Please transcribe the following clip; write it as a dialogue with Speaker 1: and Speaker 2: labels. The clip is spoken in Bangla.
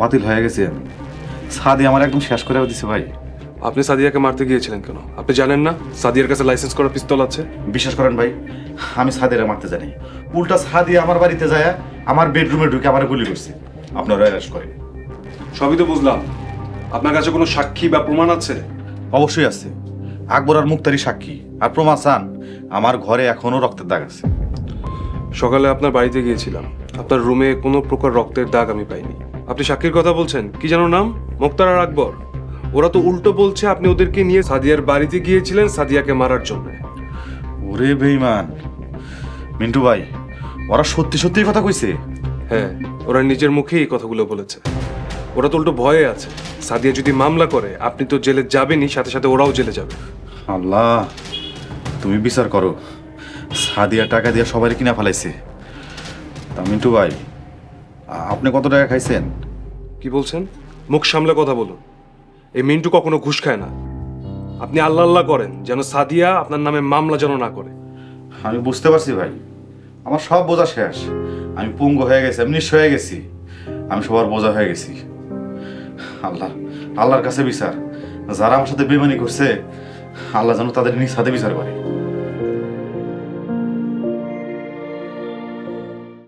Speaker 1: বাতিল হয়ে গেছি আমি। সাদি আমার একদম শেষ করে দিছে ভাই।
Speaker 2: আপনি সাদিয়াকে মারতে গিয়েছিলেন কেন? আপনি জানেন না সাদিয়ার কাছে লাইসেন্স করা পিস্তল আছে?
Speaker 1: বিশ্বাস করেন ভাই, আমি সাদিয়ারে মারতে জানি। উল্টা সাদিয়া আমার বাড়িতে যায় আমার বেডরুমে ঢুকে আমার গুলি করছে। আপনারা অ্যারেস্ট করেন।
Speaker 2: সবই তো বুঝলাম, আপনার কাছে কোনো সাক্ষী বা প্রমাণ আছে?
Speaker 1: অবশ্যই আছে। আকবর আর মুক্তারি সাক্ষী। আর প্রমাণ চান? আমার ঘরে এখনো রক্তের দাগ আছে।
Speaker 2: সকালে আপনার বাড়িতে গিয়েছিলাম, আপনার রুমে কোনো প্রকার রক্তের দাগ আমি পাইনি। আপনি সাক্ষীর কথা বলছেন, কি যেন নাম? মুক্তার আর আকবর। ওরা তো উল্টো বলছে আপনি ওদেরকে নিয়ে সাদিয়ার বাড়িতে গিয়েছিলেন সাদিয়াকে মারার জন্য।
Speaker 1: ওরে বেঈমান মিন্টু ভাই, ওরা সত্যি সত্যি কথা কইছে?
Speaker 2: হ্যাঁ, ওরা নিজের মুখেই এই কথাগুলো বলেছে। ওরা তো উল্টো ভয়ে আছে, সাদিয়া যদি মামলা করে আপনি তো জেলে যাবেনই, সাথে সাথে ওরাও জেলে যাবে।
Speaker 1: আল্লাহ, তুমি বিচার করো। সাদিয়া টাকা দিয়ে সবাই কিনা ফেলাইছে। তা মিন্টু ভাই, আপনি কত টাকা খাইছেন?
Speaker 2: কি বলছেন? মুখ সামলে কথা বলুন। এই মিন্টু কখনো ঘুষ খায় না। আপনি আল্লাহ আল্লাহ করেন যেন সাদিয়া আপনার নামে মামলা যেন না করে।
Speaker 1: আমি বুঝতে পারছি ভাই, আমার সব বোঝা শেষ। আমি পঙ্গু হয়ে গেছি, আমি নিঃস্ব হয়ে গেছি। আমি সবার বোঝা হয়ে গেছি। আল্লাহ, আল্লাহর কাছে বিচার। যারা আমার সাথে বেমানি করছে, আল্লাহ যেন তাদের নিজ হাতে বিচার করে।